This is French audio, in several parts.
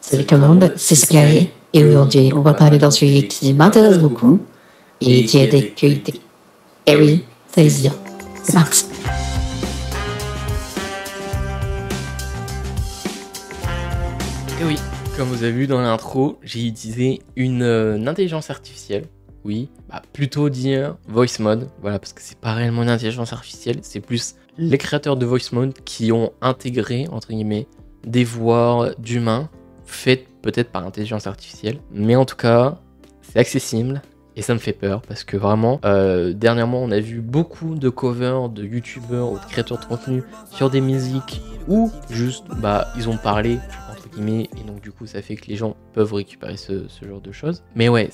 Salut tout le monde, c'est Sky et aujourd'hui on va parler d'un sujet qui m'intéresse beaucoup et qui est d'actualité. Eh oui, ça y est, c'est parti. Et oui, comme vous avez vu dans l'intro, j'ai utilisé une intelligence artificielle. Oui, plutôt dire voice mode, voilà, parce que c'est pas réellement une intelligence artificielle, c'est plus les créateurs de voice mode qui ont intégré, entre guillemets, des voix d'humains faites peut-être par intelligence artificielle. Mais en tout cas, c'est accessible et ça me fait peur parce que vraiment, dernièrement, on a vu beaucoup de covers de youtubeurs ou de créateurs de contenu sur des musiques où juste, ils ont parlé entre guillemets et donc du coup, ça fait que les gens peuvent récupérer ce genre de choses. Mais ouais,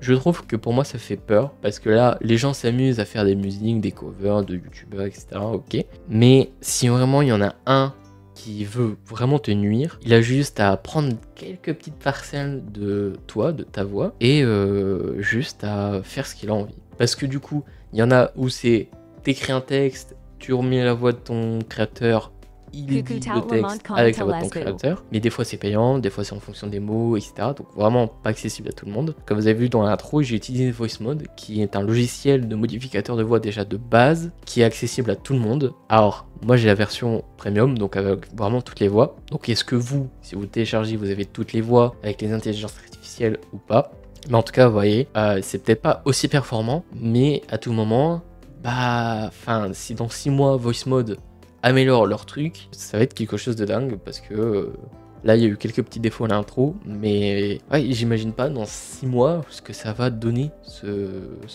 je trouve que pour moi, ça fait peur parce que là, les gens s'amusent à faire des musiques, des covers de youtubeurs, etc. Ok. Mais si vraiment il y en a un qui veut vraiment te nuire, il a juste à prendre quelques petites parcelles de toi, de ta voix, et juste à faire ce qu'il a envie. Parce que du coup, il y en a où c'est t'écris un texte, tu remets la voix de ton créateur, il dit le texte avec la voix de ton créateur, mais des fois c'est payant, des fois c'est en fonction des mots, etc. Donc vraiment pas accessible à tout le monde. Comme vous avez vu dans l'intro, j'ai utilisé Voice Mode, qui est un logiciel de modificateur de voix déjà de base, qui est accessible à tout le monde. Alors, moi j'ai la version premium, donc avec vraiment toutes les voix. Donc est-ce que vous, si vous le téléchargez, vous avez toutes les voix avec les intelligences artificielles ou pas? Mais en tout cas, vous voyez, c'est peut-être pas aussi performant, mais à tout moment, si dans 6 mois Voice Mode améliore leur truc, ça va être quelque chose de dingue parce que là il y a eu quelques petits défauts à l'intro, mais ouais, j'imagine pas dans 6 mois ce que ça va donner ce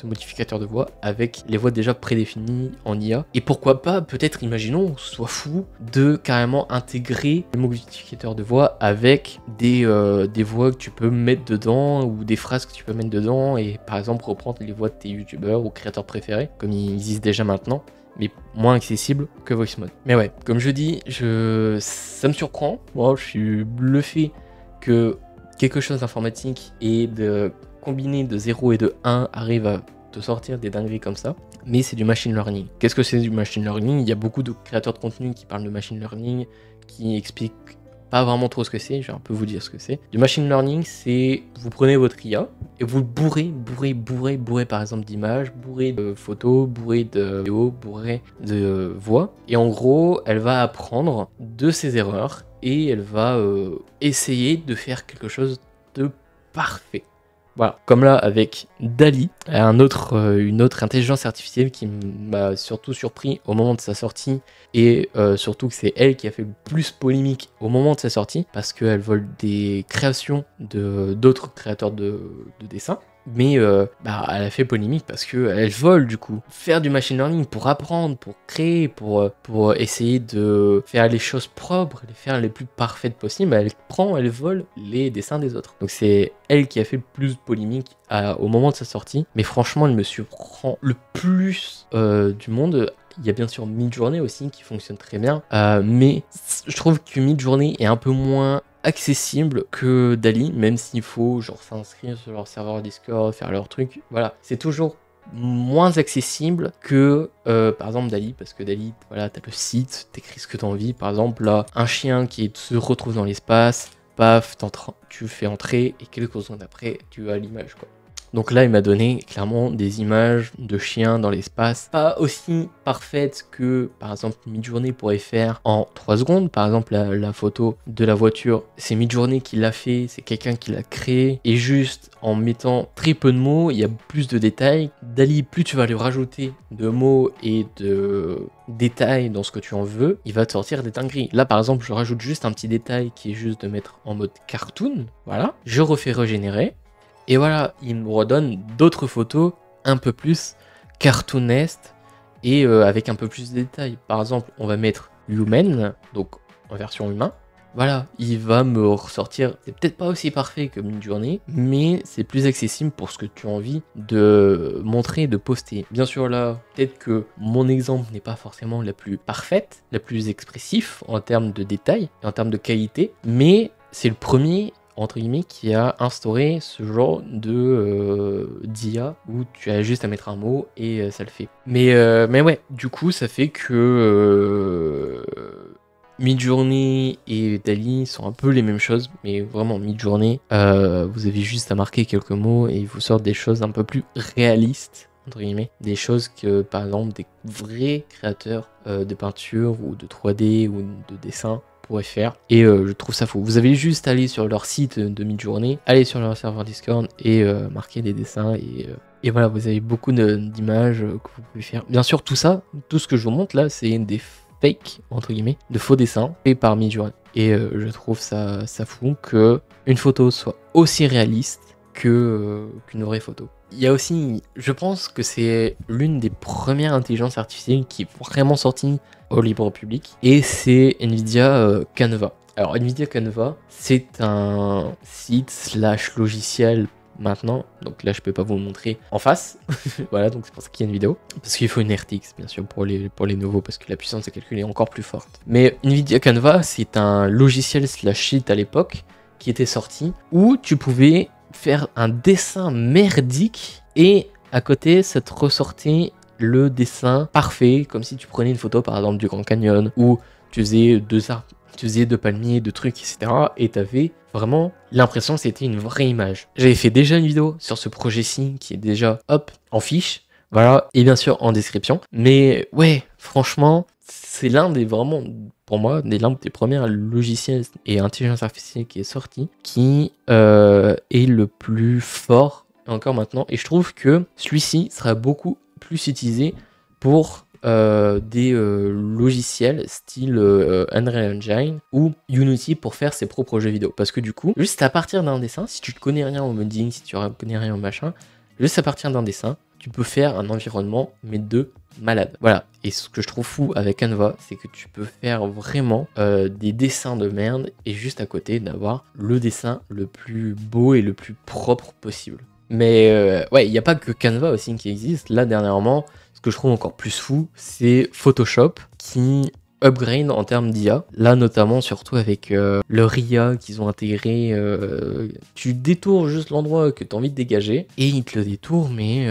modificateur de voix avec les voix déjà prédéfinies en IA. Et pourquoi pas, peut-être, imaginons, soit fou de carrément intégrer le modificateur de voix avec des voix que tu peux mettre dedans ou des phrases que tu peux mettre dedans et par exemple reprendre les voix de tes youtubeurs ou créateurs préférés comme ils existent déjà maintenant, mais moins accessible que Voice Mode. Mais ouais, comme je dis, ça me surprend. Moi, je suis bluffé que quelque chose d'informatique et de combiner de 0 et de 1 arrive à te sortir des dingueries comme ça. Mais c'est du machine learning. Qu'est-ce que c'est du machine learning? Il y a beaucoup de créateurs de contenu qui parlent de machine learning, qui expliquent pas vraiment trop ce que c'est, je vais un peu vous dire ce que c'est. Du machine learning, c'est vous prenez votre IA et vous le bourrez par exemple d'images, bourrez de photos, bourrez de vidéos, bourrez de voix. Et en gros, elle va apprendre de ses erreurs et elle va essayer de faire quelque chose de parfait. Voilà, comme là avec DALL-E, une autre intelligence artificielle qui m'a surtout surpris au moment de sa sortie et surtout que c'est elle qui a fait le plus polémique au moment de sa sortie parce qu'elle vole des créations d'autres créateurs de dessins. Mais elle a fait polémique parce qu'elle vole du coup. Faire du machine learning pour apprendre, pour créer, pour essayer de faire les choses propres, les faire les plus parfaites possibles, elle vole les dessins des autres. Donc c'est elle qui a fait le plus polémique au moment de sa sortie. Mais franchement, elle me surprend le plus du monde. Il y a bien sûr Midjourney aussi qui fonctionne très bien. Mais je trouve que Midjourney est un peu moins accessible que DALL-E, même s'il faut genre s'inscrire sur leur serveur Discord, faire leur truc, voilà, c'est toujours moins accessible que par exemple DALL-E, parce que DALL-E, voilà, t'as le site, t'écris ce que t'as envie, par exemple là, un chien qui se retrouve dans l'espace, paf, tu fais entrer et quelques secondes après, tu as l'image quoi. Donc là, il m'a donné clairement des images de chiens dans l'espace, pas aussi parfaites que, par exemple, Midjourney pourrait faire en 3 secondes. Par exemple, la photo de la voiture, c'est Midjourney qui l'a fait, c'est quelqu'un qui l'a créé. Et juste en mettant très peu de mots, il y a plus de détails. DALL-E, plus tu vas lui rajouter de mots et de détails dans ce que tu en veux, il va te sortir des dingueries. Là, par exemple, je rajoute juste un petit détail qui est juste de mettre en mode cartoon. Voilà, je refais régénérer. Et voilà, il me redonne d'autres photos un peu plus cartoonesques et avec un peu plus de détails. Par exemple, on va mettre human, donc en version humain. Voilà, il va me ressortir, c'est peut-être pas aussi parfait que Midjourney, mais c'est plus accessible pour ce que tu as envie de montrer et de poster. Bien sûr là, peut-être que mon exemple n'est pas forcément la plus parfaite, la plus expressif en termes de détails et en termes de qualité, mais c'est le premier entre guillemets, qui a instauré ce genre de d'IA où tu as juste à mettre un mot et ça le fait. Mais ouais, du coup, ça fait que Midjourney et DALL-E sont un peu les mêmes choses, mais vraiment Midjourney, vous avez juste à marquer quelques mots et ils vous sortent des choses un peu plus réalistes, entre guillemets, des choses que par exemple des vrais créateurs de peinture ou de 3D ou de dessin pourraient faire, et je trouve ça fou. Vous avez juste à aller sur leur site de Midjourney, aller sur leur serveur Discord et marquer des dessins, et voilà, vous avez beaucoup d'images que vous pouvez faire. Bien sûr, tout ça, tout ce que je vous montre là, c'est des fake, entre guillemets, de faux dessins faits par Midjourney. Et je trouve ça fou que une photo soit aussi réaliste qu'une vraie photo. Il y a aussi, je pense que c'est l'une des premières intelligences artificielles qui est vraiment sortie au libre public, et c'est Nvidia Canva. Alors Nvidia Canva, c'est un site / logiciel maintenant, donc là je peux pas vous le montrer en face, voilà, donc c'est pour ça qu'il y a une vidéo, parce qu'il faut une RTX bien sûr pour les nouveaux, parce que la puissance de calcul est encore plus forte. Mais Nvidia Canva, c'est un logiciel / site à l'époque qui était sorti, où tu pouvais faire un dessin merdique, et à côté ça te ressortait le dessin parfait, comme si tu prenais une photo par exemple du Grand Canyon, où tu faisais deux arbres, tu faisais deux palmiers, deux trucs, etc. Et t'avais vraiment l'impression que c'était une vraie image. J'avais fait déjà une vidéo sur ce projet-ci qui est déjà, hop, en fiche, voilà, et bien sûr en description. Mais ouais, franchement, c'est l'un des vraiment, pour moi, l'un des premiers logiciels et intelligence artificielle qui est sorti, qui est le plus fort encore maintenant. Et je trouve que celui-ci sera beaucoup plus utilisé pour des logiciels style Unreal Engine ou Unity pour faire ses propres jeux vidéo. Parce que du coup, juste à partir d'un dessin, si tu ne connais rien au modding, si tu ne connais rien au machin, juste à partir d'un dessin, tu peux faire un environnement, mais de malade. Voilà. Et ce que je trouve fou avec Canva, c'est que tu peux faire vraiment des dessins de merde, et juste à côté d'avoir le dessin le plus beau et le plus propre possible. Mais ouais, il n'y a pas que Canva aussi qui existe. Là, dernièrement, ce que je trouve encore plus fou, c'est Photoshop qui upgrade en termes d'IA. Là, notamment, surtout avec leur IA qu'ils ont intégré. Tu détournes juste l'endroit que tu as envie de dégager et il te le détourne, mais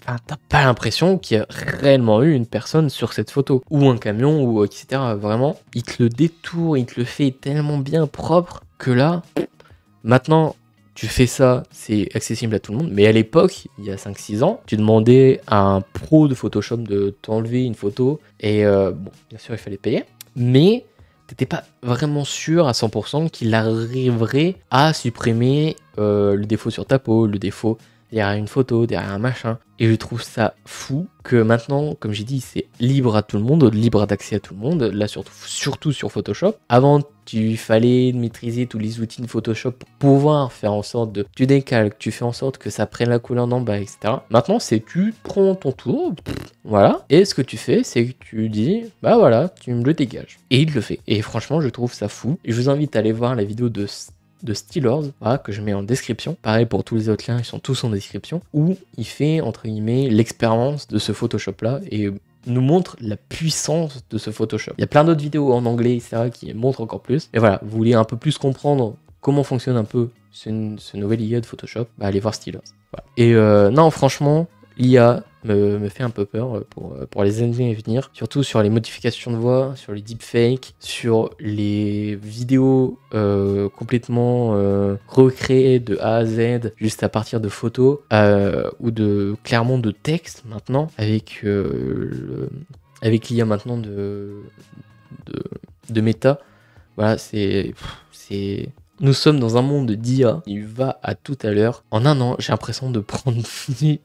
t'as pas l'impression qu'il y a réellement eu une personne sur cette photo, ou un camion, ou etc. Vraiment, il te le détourne, il te le fait tellement bien propre que là, maintenant, tu fais ça, c'est accessible à tout le monde. Mais à l'époque, il y a 5-6 ans, tu demandais à un pro de Photoshop de t'enlever une photo. Et bon, bien sûr, il fallait payer. Mais t'étais pas vraiment sûr à 100% qu'il arriverait à supprimer le défaut sur ta peau, le défaut derrière une photo, derrière un machin. Et je trouve ça fou que maintenant, comme j'ai dit, c'est libre à tout le monde, libre d'accès à tout le monde. Là, surtout sur Photoshop. Avant, il fallait maîtriser tous les outils de Photoshop pour pouvoir faire en sorte de... Tu décalques, tu fais en sorte que ça prenne la couleur d'en bas, etc. Maintenant, c'est tu prends ton tour, voilà. Et ce que tu fais, c'est que tu dis, bah voilà, tu me le dégages. Et il le fait. Et franchement, je trouve ça fou. Et je vous invite à aller voir la vidéo de Steelers, voilà, que je mets en description. Pareil pour tous les autres liens, ils sont tous en description. Où il fait, entre guillemets, l'expérience de ce Photoshop-là. Et nous montre la puissance de ce Photoshop. Il y a plein d'autres vidéos en anglais, etc., qui montrent encore plus. Et voilà, vous voulez un peu plus comprendre comment fonctionne un peu ce nouvel IA de Photoshop, bah allez voir Steelers. Voilà. Et non, franchement, l'IA me fait un peu peur pour les années à venir, surtout sur les modifications de voix, sur les deepfakes, sur les vidéos complètement recréées de A à Z, juste à partir de photos, ou clairement de texte maintenant, avec l'IA maintenant de Meta. Voilà, nous sommes dans un monde d'IA qui va à tout à l'heure. En un an, j'ai l'impression de prendre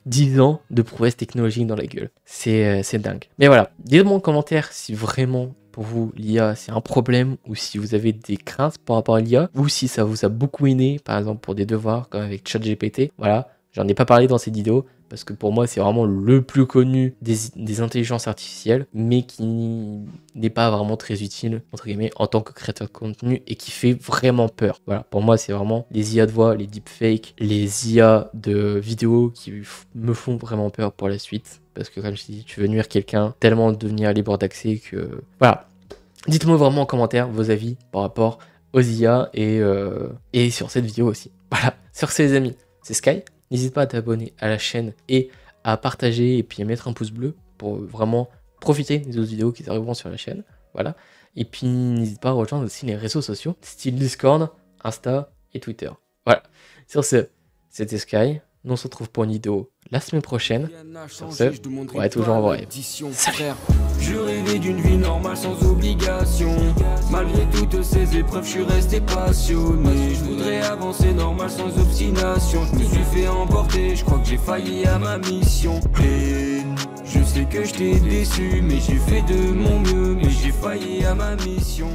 10 ans de prouesse technologique dans la gueule. C'est dingue. Mais voilà, dites-moi en commentaire si vraiment pour vous l'IA c'est un problème, ou si vous avez des craintes par rapport à l'IA, ou si ça vous a beaucoup aidé, par exemple pour des devoirs comme avec ChatGPT. Voilà, j'en ai pas parlé dans cette vidéo, parce que pour moi c'est vraiment le plus connu des intelligences artificielles, mais qui n'est pas vraiment très utile, entre guillemets, en tant que créateur de contenu, et qui fait vraiment peur. Voilà, pour moi c'est vraiment les IA de voix, les deepfakes, les IA de vidéos qui me font vraiment peur pour la suite. Parce que comme je dis, tu veux nuire quelqu'un, tellement devenir libre d'accès que... Voilà, dites-moi vraiment en commentaire vos avis par rapport aux IA et sur cette vidéo aussi. Voilà, sur ces amis, c'est Sky. N'hésite pas à t'abonner à la chaîne et à partager et puis à mettre un pouce bleu pour vraiment profiter des autres vidéos qui arriveront sur la chaîne. Voilà. Et puis n'hésite pas à rejoindre aussi les réseaux sociaux, style Discord, Insta et Twitter. Voilà. Sur ce, c'était Sky. Nous on se retrouve pour une vidéo la semaine prochaine. Sur ce, ouais, toujours en vrai. Je rêvais d'une vie normale sans obligation. Malgré toutes ces épreuves, je suis resté passionné. Je voudrais avancer normal sans obstination. Je me suis fait emporter, je crois que j'ai failli à ma mission. Et je sais que je t'ai déçu, mais j'ai fait de mon mieux. Mais j'ai failli à ma mission.